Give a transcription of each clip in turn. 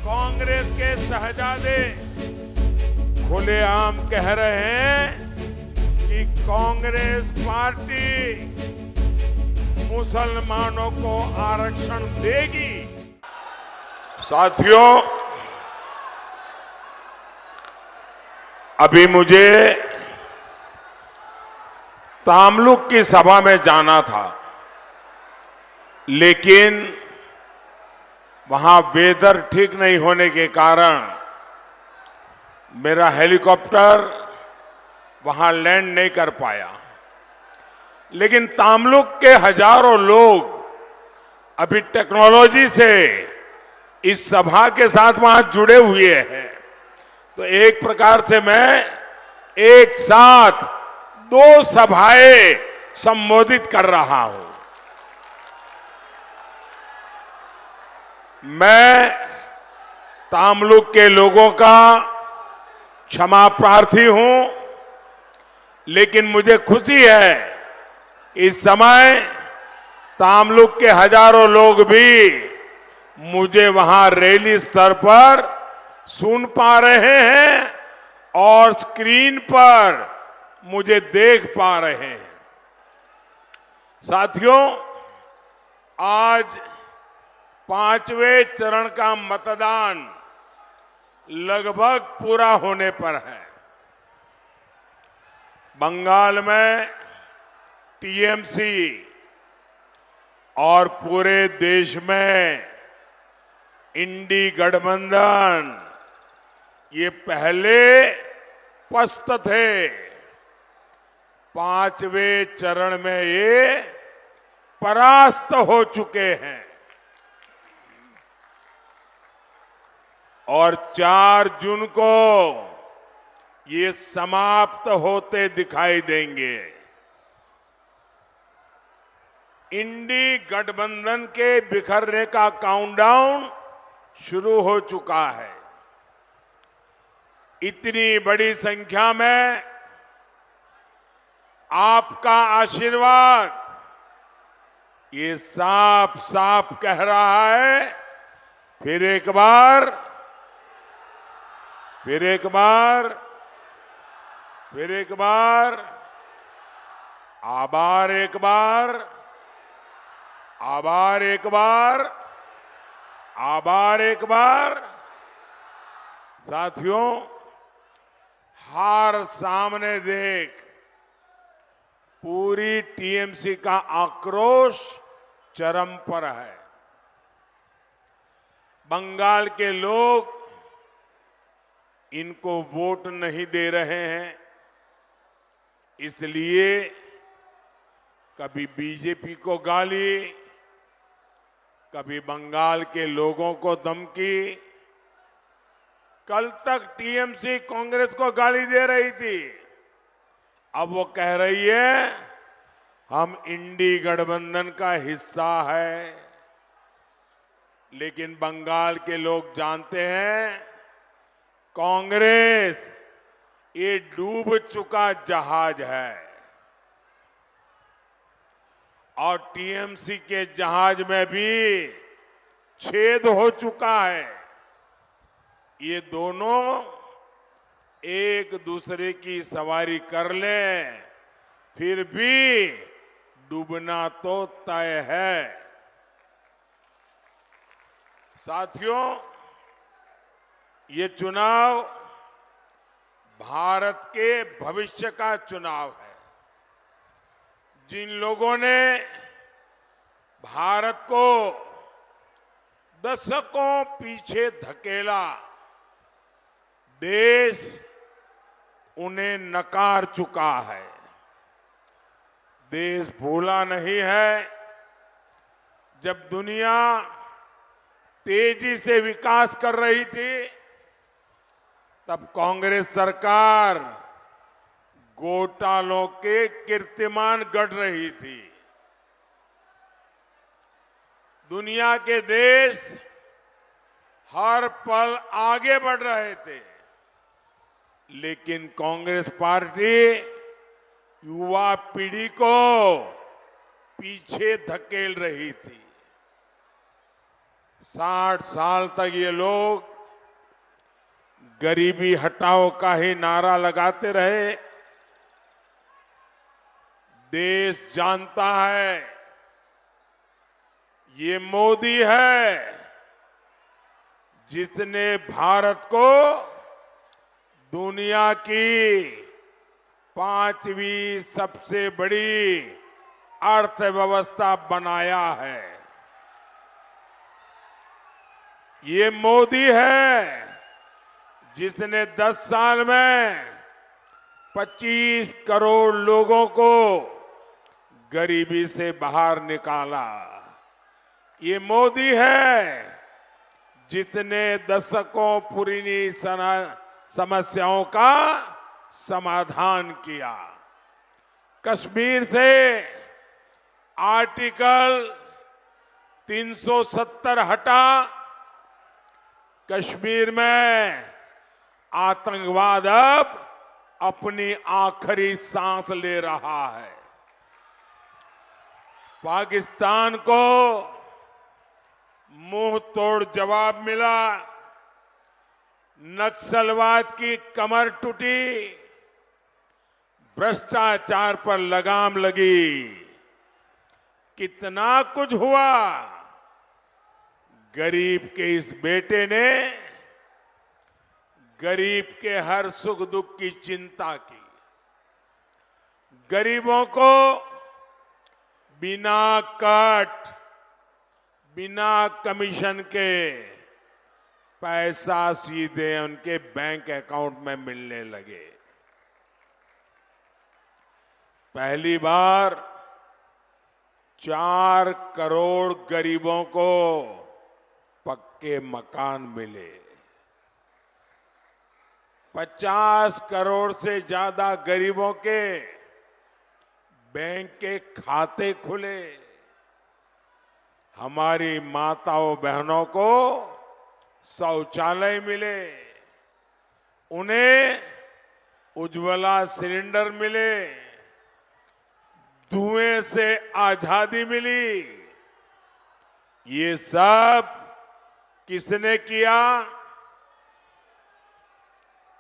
कांग्रेस के शहजादे खुलेआम कह रहे हैं कि कांग्रेस पार्टी मुसलमानों को आरक्षण देगी। साथियों, अभी मुझे तामलुक की सभा में जाना था, लेकिन वहां वेदर ठीक नहीं होने के कारण मेरा हेलीकॉप्टर वहां लैंड नहीं कर पाया। लेकिन तामलुक के हजारों लोग अभी टेक्नोलॉजी से इस सभा के साथ वहां जुड़े हुए हैं, तो एक प्रकार से मैं एक साथ 2 सभाएं संबोधित कर रहा हूं। मैं तामलुक के लोगों का क्षमा प्रार्थी हूं, लेकिन मुझे खुशी है इस समय तामलुक के हजारों लोग भी मुझे वहां रैली स्तर पर सुन पा रहे हैं और स्क्रीन पर मुझे देख पा रहे हैं। साथियों, आज 5वें चरण का मतदान लगभग पूरा होने पर है। बंगाल में टीएमसी और पूरे देश में इंडी गठबंधन ये पहले पस्त थे। 5वें चरण में ये परास्त हो चुके हैं और 4 जून को ये समाप्त होते दिखाई देंगे। इंडी गठबंधन के बिखरने का काउंटडाउन शुरू हो चुका है। इतनी बड़ी संख्या में आपका आशीर्वाद ये साफ साफ कह रहा है, फिर एक बार आभार, एक बार। साथियों, हार सामने देख पूरी टीएमसी का आक्रोश चरम पर है। बंगाल के लोग इनको वोट नहीं दे रहे हैं, इसलिए कभी बीजेपी को गाली, कभी बंगाल के लोगों को धमकी। कल तक टीएमसी कांग्रेस को गाली दे रही थी, अब वो कह रही है हम इंडी गठबंधन का हिस्सा है। लेकिन बंगाल के लोग जानते हैं कांग्रेस ये डूब चुका जहाज है और टीएमसी के जहाज में भी छेद हो चुका है। ये दोनों एक दूसरे की सवारी कर लें, फिर भी डूबना तो तय है। साथियों, ये चुनाव भारत के भविष्य का चुनाव है। जिन लोगों ने भारत को दशकों पीछे धकेला, देश उन्हें नकार चुका है। देश भूला नहीं है, जब दुनिया तेजी से विकास कर रही थी तब कांग्रेस सरकार घोटालों के कीर्तिमान गढ़ रही थी। दुनिया के देश हर पल आगे बढ़ रहे थे, लेकिन कांग्रेस पार्टी युवा पीढ़ी को पीछे धकेल रही थी। 60 साल तक ये लोग गरीबी हटाओ का ही नारा लगाते रहे। देश जानता है ये मोदी है जिसने भारत को दुनिया की 5वीं सबसे बड़ी अर्थव्यवस्था बनाया है। ये मोदी है जिसने 10 साल में 25 करोड़ लोगों को गरीबी से बाहर निकाला। ये मोदी है जिसने दशकों पुरानी समस्याओं का समाधान किया। कश्मीर से आर्टिकल 370 हटा, कश्मीर में आतंकवाद अब अपनी आखिरी सांस ले रहा है। पाकिस्तान को मुंह तोड़ जवाब मिला, नक्सलवाद की कमर टूटी, भ्रष्टाचार पर लगाम लगी। कितना कुछ हुआ। गरीब के इस बेटे ने गरीब के हर सुख दुख की चिंता की। गरीबों को बिना कट, बिना कमीशन के पैसा सीधे उनके बैंक अकाउंट में मिलने लगे। पहली बार 4 करोड़ गरीबों को पक्के मकान मिले। 50 करोड़ से ज्यादा गरीबों के बैंक के खाते खुले। हमारी माताओं बहनों को शौचालय मिले, उन्हें उज्ज्वला सिलेंडर मिले, धुएं से आजादी मिली। ये सब किसने किया?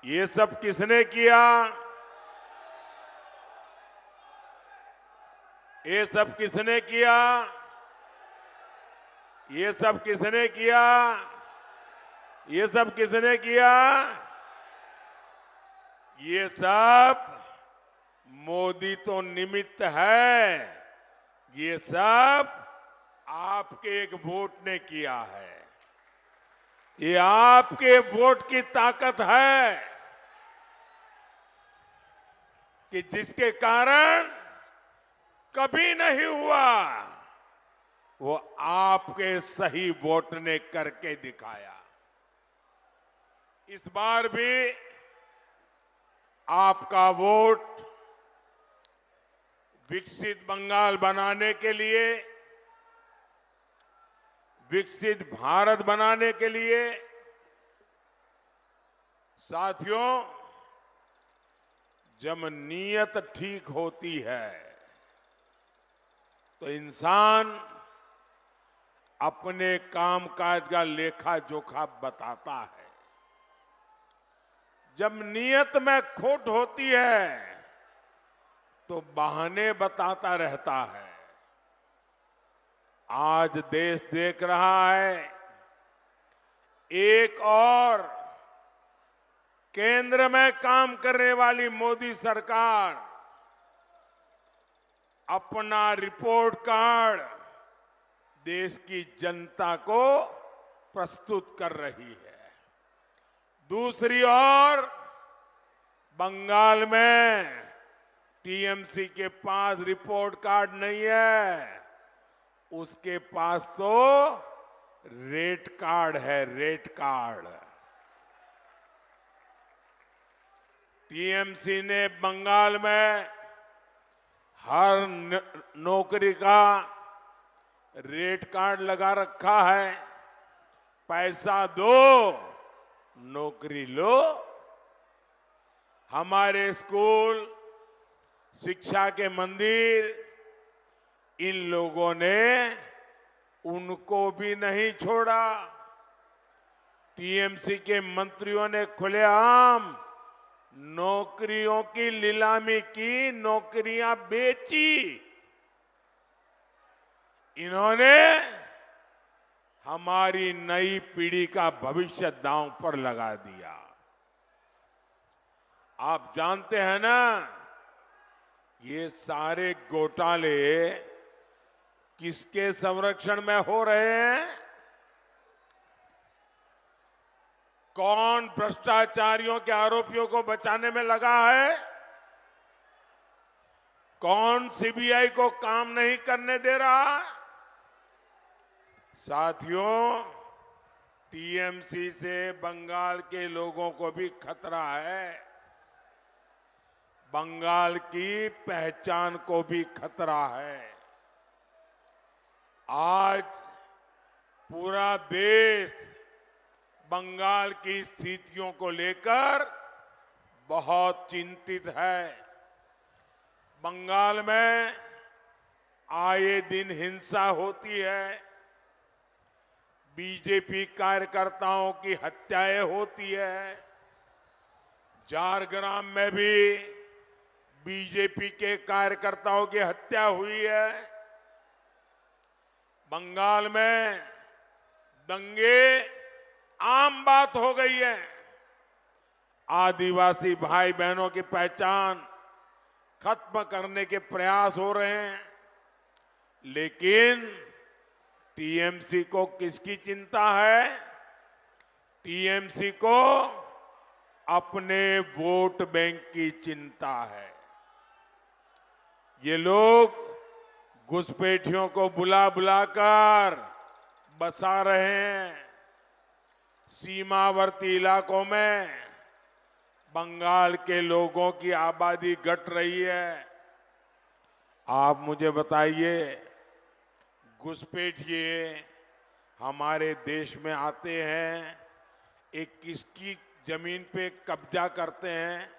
ये सब किसने किया? ये सब किसने किया? ये सब किसने किया? ये सब किसने किया? ये सब मोदी तो निमित्त है, ये सब आपके एक वोट ने किया है। ये आपके वोट की ताकत है कि जिसके कारण कभी नहीं हुआ वो आपके सही वोट ने करके दिखाया। इस बार भी आपका वोट विकसित बंगाल बनाने के लिए, विकसित भारत बनाने के लिए। साथियों, जब नीयत ठीक होती है तो इंसान अपने कामकाज का लेखा जोखा बताता है। जब नीयत में खोट होती है तो बहाने बताता रहता है। आज देश देख रहा है एक और केंद्र में काम करने वाली मोदी सरकार अपना रिपोर्ट कार्ड देश की जनता को प्रस्तुत कर रही है। दूसरी ओर बंगाल में टीएमसी के पास रिपोर्ट कार्ड नहीं है, उसके पास तो रेट कार्ड है, रेट कार्ड। टीएमसी ने बंगाल में हर नौकरी का रेट कार्ड लगा रखा है। पैसा दो, नौकरी लो। हमारे स्कूल, शिक्षा के मंदिर, इन लोगों ने उनको भी नहीं छोड़ा। टीएमसी के मंत्रियों ने खुलेआम नौकरियों की नीलामी की, नौकरियां बेची। इन्होंने हमारी नई पीढ़ी का भविष्य दांव पर लगा दिया। आप जानते हैं ना, ये सारे घोटाले किसके संरक्षण में हो रहे हैं? कौन भ्रष्टाचारियों के आरोपियों को बचाने में लगा है? कौन सीबीआई को काम नहीं करने दे रहा? साथियों, टीएमसी से बंगाल के लोगों को भी खतरा है। बंगाल की पहचान को भी खतरा है। आज पूरा देश बंगाल की स्थितियों को लेकर बहुत चिंतित है। बंगाल में आए दिन हिंसा होती है, बीजेपी कार्यकर्ताओं की हत्याएं होती है। झारग्राम में भी बीजेपी के कार्यकर्ताओं की हत्या हुई है। बंगाल में दंगे आम बात हो गई है। आदिवासी भाई बहनों की पहचान खत्म करने के प्रयास हो रहे हैं, लेकिन टीएमसी को किसकी चिंता है? टीएमसी को अपने वोट बैंक की चिंता है। ये लोग घुसपैठियों को बुला बुलाकर बसा रहे हैं। सीमावर्ती इलाकों में बंगाल के लोगों की आबादी घट रही है। आप मुझे बताइए, घुसपैठिए हमारे देश में आते हैं, एक किसकी जमीन पे कब्जा करते हैं?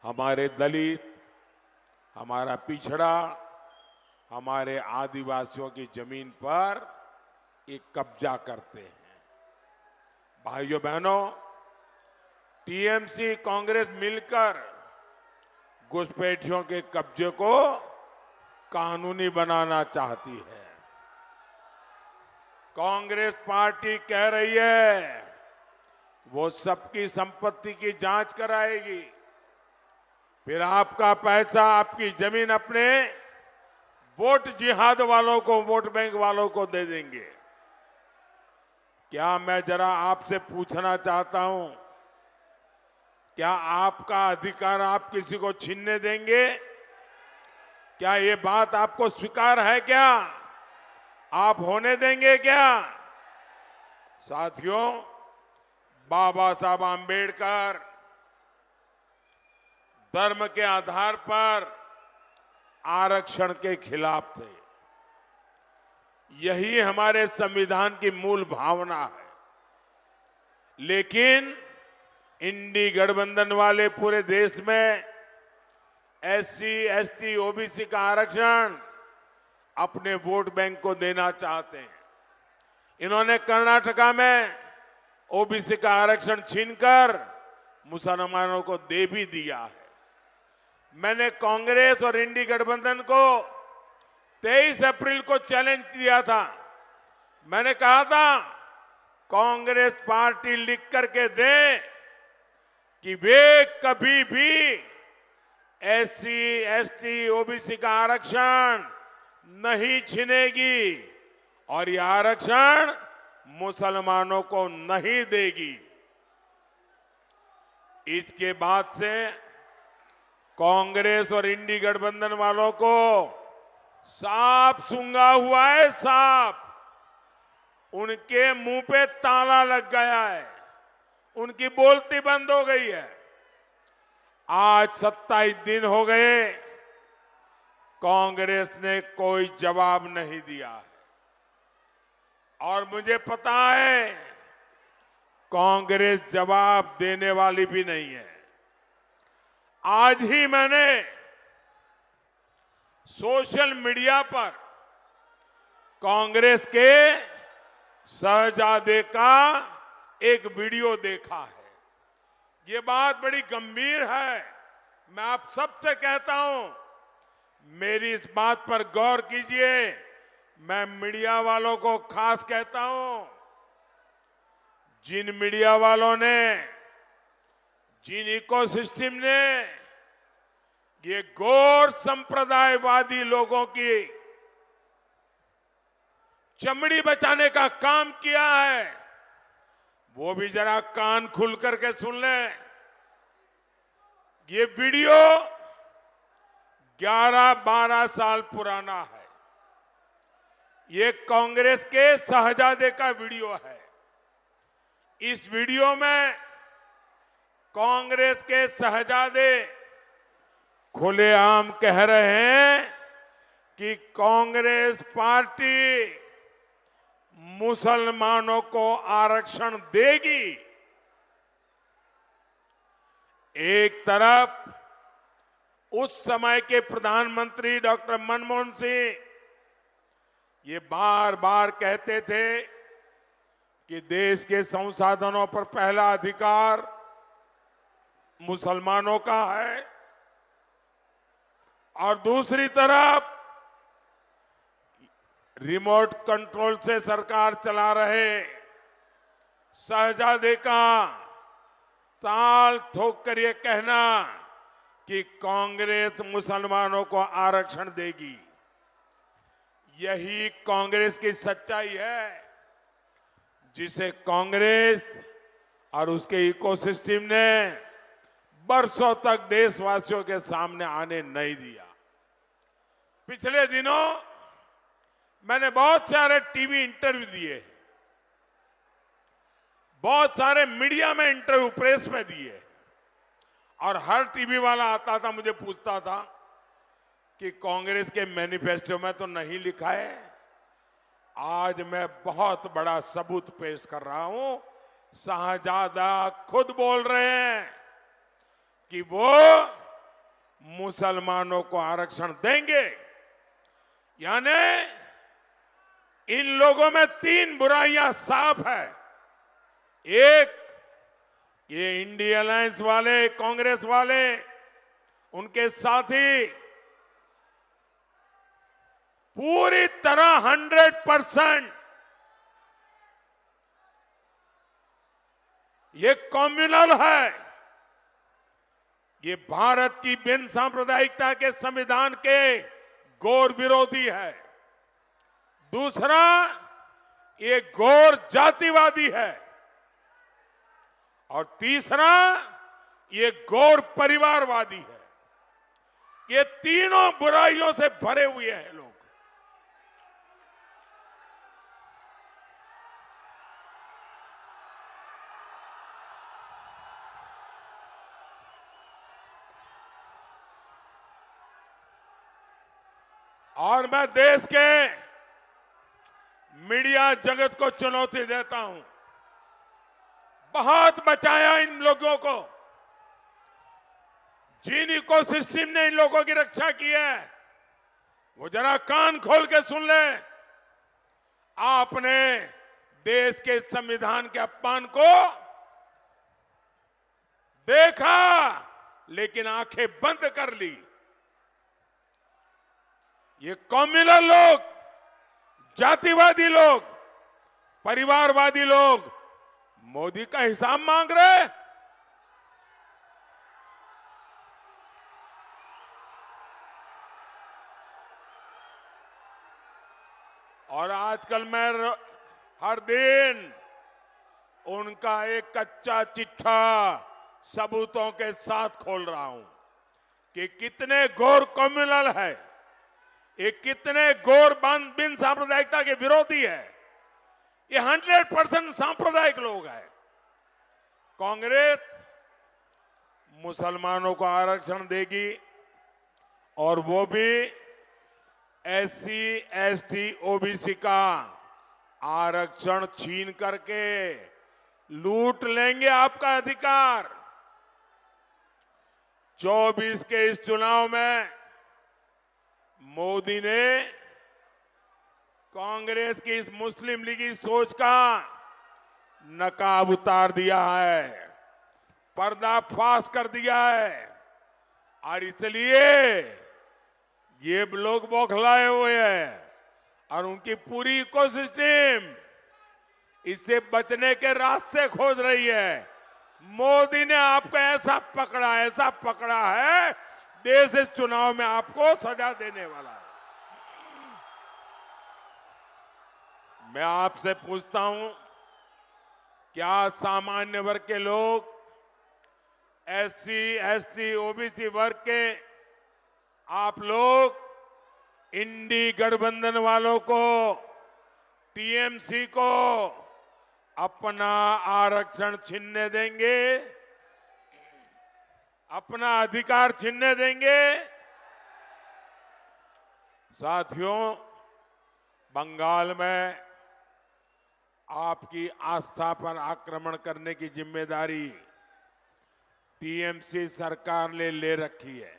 हमारे दलित, हमारा पिछड़ा, हमारे आदिवासियों की जमीन पर एक कब्जा करते हैं। भाइयों बहनों, टीएमसी कांग्रेस मिलकर घुसपैठियों के कब्जे को कानूनी बनाना चाहती है। कांग्रेस पार्टी कह रही है वो सबकी संपत्ति की जांच कराएगी, फिर आपका पैसा, आपकी जमीन अपने वोट जिहाद वालों को, वोट बैंक वालों को दे देंगे। क्या मैं जरा आपसे पूछना चाहता हूं, क्या आपका अधिकार आप किसी को छीनने देंगे? क्या ये बात आपको स्वीकार है? क्या आप होने देंगे? क्या साथियों, बाबा साहब आंबेडकर धर्म के आधार पर आरक्षण के खिलाफ थे। यही हमारे संविधान की मूल भावना है। लेकिन इंडी गठबंधन वाले पूरे देश में एससी, एसटी, ओबीसी का आरक्षण अपने वोट बैंक को देना चाहते हैं। इन्होंने कर्नाटका में ओबीसी का आरक्षण छीनकर मुसलमानों को दे भी दिया है। मैंने कांग्रेस और इंडी गठबंधन को 23 अप्रैल को चैलेंज किया था। मैंने कहा था कांग्रेस पार्टी लिख करके दे कि वे कभी भी एससी, एसटी, ओबीसी का आरक्षण नहीं छीनेगी और यह आरक्षण मुसलमानों को नहीं देगी। इसके बाद से कांग्रेस और इंडी गठबंधन वालों को सांप सूंघा हुआ है। सांप, उनके मुंह पे ताला लग गया है, उनकी बोलती बंद हो गई है। आज 27 दिन हो गए, कांग्रेस ने कोई जवाब नहीं दिया है। और मुझे पता है कांग्रेस जवाब देने वाली भी नहीं है। आज ही मैंने सोशल मीडिया पर कांग्रेस के शहजादे का एक वीडियो देखा है। ये बात बड़ी गंभीर है। मैं आप सबसे कहता हूं, मेरी इस बात पर गौर कीजिए। मैं मीडिया वालों को खास कहता हूं, जिन मीडिया वालों ने, जिन इकोसिस्टम ने ये गौर संप्रदायवादी लोगों की चमड़ी बचाने का काम किया है, वो भी जरा कान खुल करके सुन लें। ये वीडियो 11-12 साल पुराना है। ये कांग्रेस के शहजादे का वीडियो है। इस वीडियो में कांग्रेस के शहजादे खुलेआम कह रहे हैं कि कांग्रेस पार्टी मुसलमानों को आरक्षण देगी। एक तरफ उस समय के प्रधानमंत्री डॉक्टर मनमोहन सिंह ये बार बार कहते थे कि देश के संसाधनों पर पहला अधिकार मुसलमानों का है, और दूसरी तरफ रिमोट कंट्रोल से सरकार चला रहे शहजादे का ताल ठोक कर ये कहना कि कांग्रेस मुसलमानों को आरक्षण देगी। यही कांग्रेस की सच्चाई है, जिसे कांग्रेस और उसके इकोसिस्टम ने बरसों तक देशवासियों के सामने आने नहीं दिया। पिछले दिनों मैंने बहुत सारे टीवी इंटरव्यू दिए, बहुत सारे मीडिया में इंटरव्यू प्रेस में दिए, और हर टीवी वाला आता था, मुझे पूछता था कि कांग्रेस के मैनिफेस्टो में तो नहीं लिखा है। आज मैं बहुत बड़ा सबूत पेश कर रहा हूं। शहजादा खुद बोल रहे हैं कि वो मुसलमानों को आरक्षण देंगे। यानी इन लोगों में 3 बुराइयां साफ है। एक, ये इंडिया अलायंस वाले, कांग्रेस वाले, उनके साथी पूरी तरह 100% ये कम्युनल है। ये भारत की बिन सांप्रदायिकता के संविधान के गौर विरोधी है। दूसरा, ये गौर जातिवादी है। और तीसरा, ये गौर परिवारवादी है। ये तीनों बुराइयों से भरे हुए हैं लोग। और मैं देश के मीडिया जगत को चुनौती देता हूं, बहुत बचाया इन लोगों को। जिन इकोसिस्टम ने इन लोगों की रक्षा की है, वो जरा कान खोल के सुन ले। आपने देश के संविधान के अपमान को देखा, लेकिन आंखें बंद कर ली। ये कम्युनल लोग, जातिवादी लोग, परिवारवादी लोग मोदी का हिसाब मांग रहे। और आजकल मैं हर दिन उनका एक कच्चा चिट्ठा सबूतों के साथ खोल रहा हूं कि कितने गौर कम्युनल है, ये कितने गौर बिन सांप्रदायिकता के विरोधी है। ये 100% सांप्रदायिक लोग हैं। कांग्रेस मुसलमानों को आरक्षण देगी, और वो भी SC, ST, OBC का आरक्षण छीन करके लूट लेंगे आपका अधिकार। 24 के इस चुनाव में मोदी ने कांग्रेस की इस मुस्लिम लीगी सोच का नकाब उतार दिया है, पर्दाफाश कर दिया है। और इसलिए ये लोग बौखलाए हुए हैं और उनकी पूरी इकोसिस्टम इससे बचने के रास्ते खोज रही है। मोदी ने आपको ऐसा पकड़ा है, देश इस चुनाव में आपको सजा देने वाला है। मैं आपसे पूछता हूं, क्या सामान्य वर्ग के लोग, एससी, एसटी, ओबीसी वर्ग के आप लोग इंडी गठबंधन वालों को, टीएमसी को अपना आरक्षण छीनने देंगे? अपना अधिकार छीनने देंगे? साथियों, बंगाल में आपकी आस्था पर आक्रमण करने की जिम्मेदारी टीएमसी सरकार ने ले रखी है।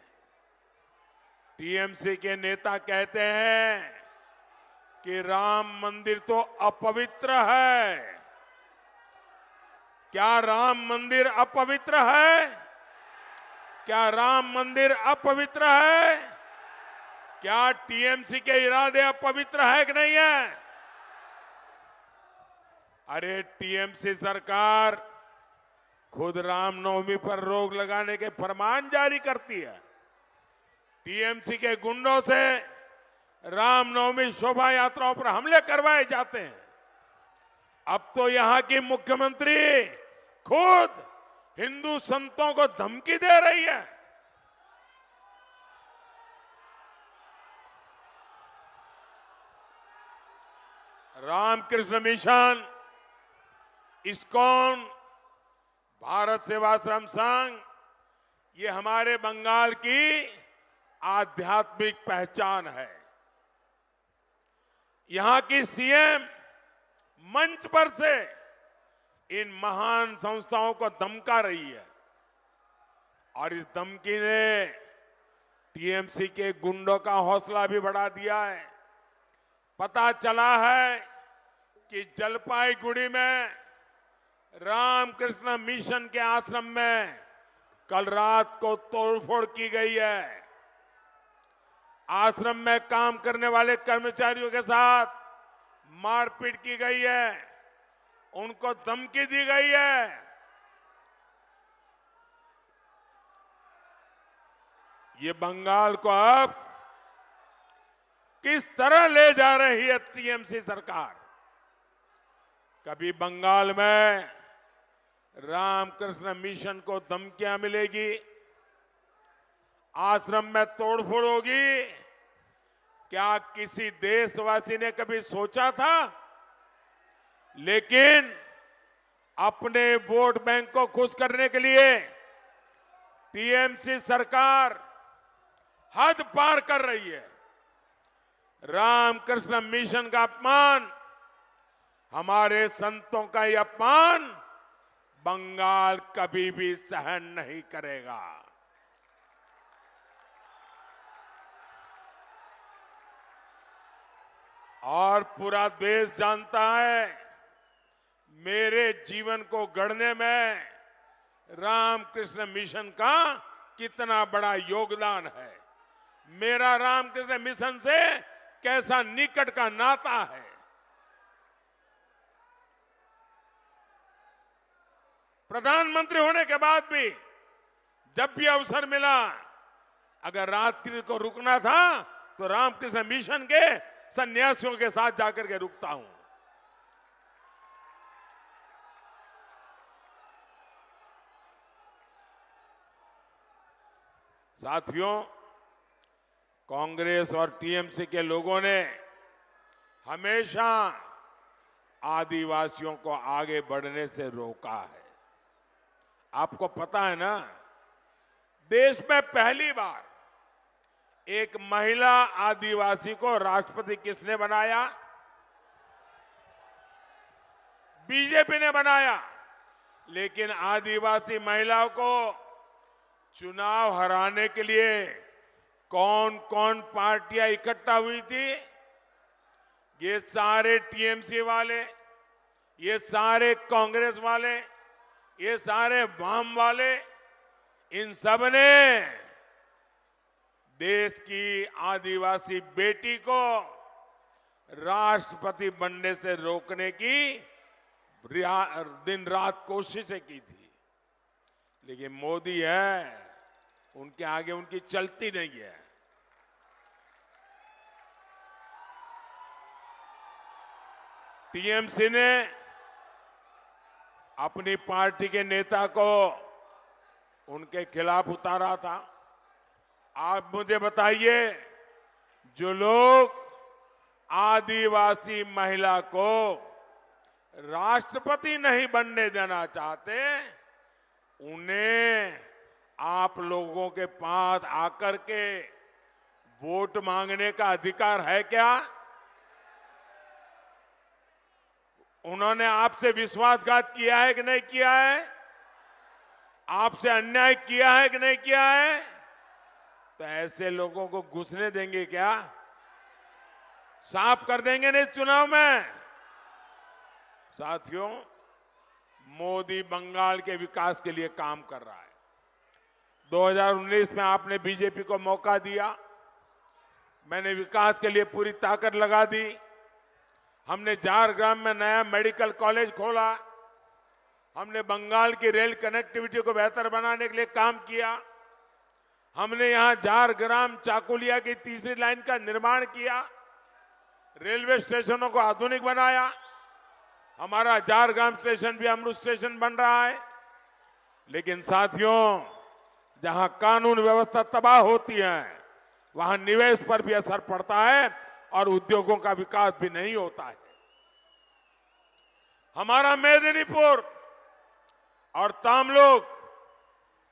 टीएमसी के नेता कहते हैं कि राम मंदिर तो अपवित्र है। क्या राम मंदिर अपवित्र है? क्या राम मंदिर अपवित्र है? क्या टीएमसी के इरादे अपवित्र है कि नहीं है? अरे टीएमसी सरकार खुद रामनवमी पर रोक लगाने के फरमान जारी करती है। टीएमसी के गुंडों से रामनवमी शोभा यात्राओं पर हमले करवाए जाते हैं। अब तो यहां की मुख्यमंत्री खुद हिंदू संतों को धमकी दे रही है। रामकृष्ण मिशन, इस्कॉन, भारत सेवाश्रम संघ, ये हमारे बंगाल की आध्यात्मिक पहचान है। यहां की सीएम मंच पर से इन महान संस्थाओं को धमका रही है और इस धमकी ने टीएमसी के गुंडों का हौसला भी बढ़ा दिया है। पता चला है कि जलपाईगुड़ी में रामकृष्ण मिशन के आश्रम में कल रात को तोड़फोड़ की गई है। आश्रम में काम करने वाले कर्मचारियों के साथ मारपीट की गई है, उनको धमकी दी गई है। ये बंगाल को अब किस तरह ले जा रही है टीएमसी सरकार? कभी बंगाल में रामकृष्ण मिशन को धमकियां मिलेगी, आश्रम में तोड़फोड़ होगी। क्या किसी देशवासी ने कभी सोचा था? लेकिन अपने वोट बैंक को खुश करने के लिए टीएमसी सरकार हद पार कर रही है। रामकृष्ण मिशन का अपमान, हमारे संतों का यह अपमान बंगाल कभी भी सहन नहीं करेगा। और पूरा देश जानता है, मेरे जीवन को गढ़ने में रामकृष्ण मिशन का कितना बड़ा योगदान है। मेरा रामकृष्ण मिशन से कैसा निकट का नाता है। प्रधानमंत्री होने के बाद भी जब भी अवसर मिला, अगर रात्रि को रुकना था तो रामकृष्ण मिशन के सन्यासियों के साथ जाकर के रुकता हूं। साथियों, कांग्रेस और टीएमसी के लोगों ने हमेशा आदिवासियों को आगे बढ़ने से रोका है। आपको पता है ना, देश में पहली बार एक महिला आदिवासी को राष्ट्रपति किसने बनाया? बीजेपी ने बनाया। लेकिन आदिवासी महिलाओं को चुनाव हराने के लिए कौन कौन पार्टियां इकट्ठा हुई थी? ये सारे टीएमसी वाले, ये सारे कांग्रेस वाले, ये सारे वाम वाले, इन सब ने देश की आदिवासी बेटी को राष्ट्रपति बनने से रोकने की दिन रात कोशिशें की थी, लेकिन मोदी है, उनके आगे उनकी चलती नहीं है। टीएमसी ने अपनी पार्टी के नेता को उनके खिलाफ उतारा था। आप मुझे बताइए, जो लोग आदिवासी महिला को राष्ट्रपति नहीं बनने देना चाहते, उन्हें आप लोगों के पास आकर के वोट मांगने का अधिकार है क्या? उन्होंने आपसे विश्वासघात किया है कि नहीं किया है? आपसे अन्याय किया है कि नहीं किया है? तो ऐसे लोगों को घुसने देंगे क्या? साफ कर देंगे ना इस चुनाव में? साथियों, मोदी बंगाल के विकास के लिए काम कर रहा है। 2019 में आपने बीजेपी को मौका दिया, मैंने विकास के लिए पूरी ताकत लगा दी। हमने झारग्राम में नया मेडिकल कॉलेज खोला, हमने बंगाल की रेल कनेक्टिविटी को बेहतर बनाने के लिए काम किया, हमने यहां झारग्राम चाकुलिया की तीसरी लाइन का निर्माण किया, रेलवे स्टेशनों को आधुनिक बनाया। हमारा झारग्राम स्टेशन भी अमृत स्टेशन बन रहा है। लेकिन साथियों, जहां कानून व्यवस्था तबाह होती है, वहां निवेश पर भी असर पड़ता है और उद्योगों का विकास भी नहीं होता है। हमारा मेदिनीपुर और तामलुक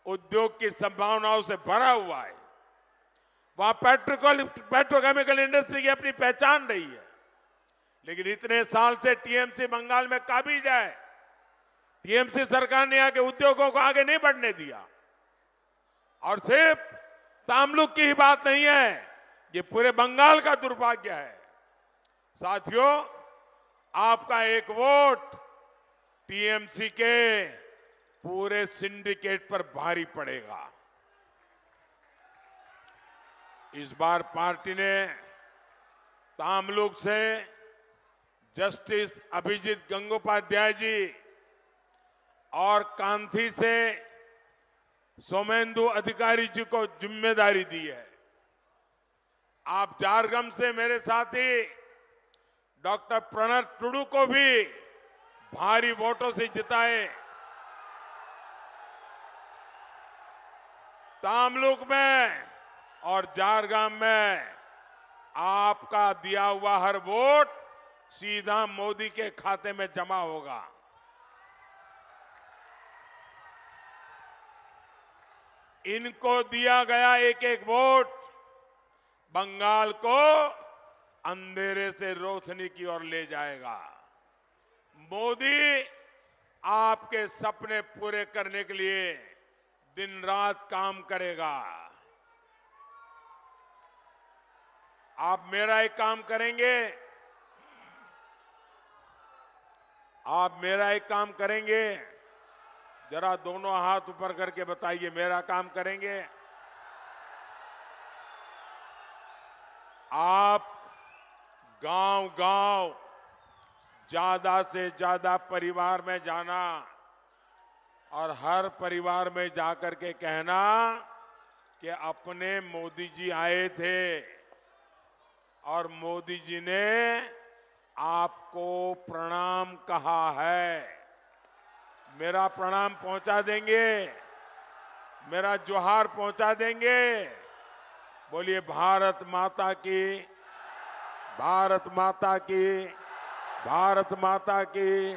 उद्योग की संभावनाओं से भरा हुआ है। वहां पेट्रोकेमिकल इंडस्ट्री की अपनी पहचान रही है, लेकिन इतने साल से टीएमसी बंगाल में काबिज है। टीएमसी सरकार ने यहाँ के उद्योगों को आगे नहीं बढ़ने दिया। और सिर्फ तामलुक की ही बात नहीं है, ये पूरे बंगाल का दुर्भाग्य है। साथियों, आपका एक वोट टीएमसी के पूरे सिंडिकेट पर भारी पड़ेगा। इस बार पार्टी ने तामलुक से जस्टिस अभिजीत गंगोपाध्याय जी और कांथी से सोमेंदु अधिकारी जी को जिम्मेदारी दी है। आप झारग्राम से मेरे साथी डॉक्टर प्रणव टुडू को भी भारी वोटों से जिताए। तामलुक में और झारग्राम में आपका दिया हुआ हर वोट सीधा मोदी के खाते में जमा होगा। इनको दिया गया एक एक वोट बंगाल को अंधेरे से रोशनी की ओर ले जाएगा। मोदी आपके सपने पूरे करने के लिए दिन रात काम करेगा। आप मेरा एक काम करेंगे, आप मेरा एक काम करेंगे, जरा दोनों हाथ ऊपर करके बताइए, मेरा काम करेंगे। आप गांव-गांव ज्यादा से ज्यादा परिवार में जाना और हर परिवार में जाकर के कहना कि अपने मोदी जी आए थे और मोदी जी ने आपको प्रणाम कहा है। मेरा प्रणाम पहुंचा देंगे, मेरा जोहार पहुंचा देंगे। बोलिए भारत माता की, भारत माता की, भारत माता की।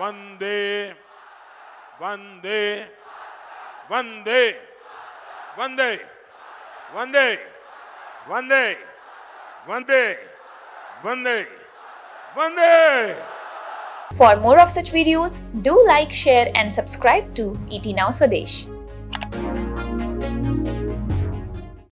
वंदे वंदे वंदे वंदे वंदे वंदे वंदे वंदे वंदे। For more of such videos, do like, share and subscribe to ET Now Swadesh.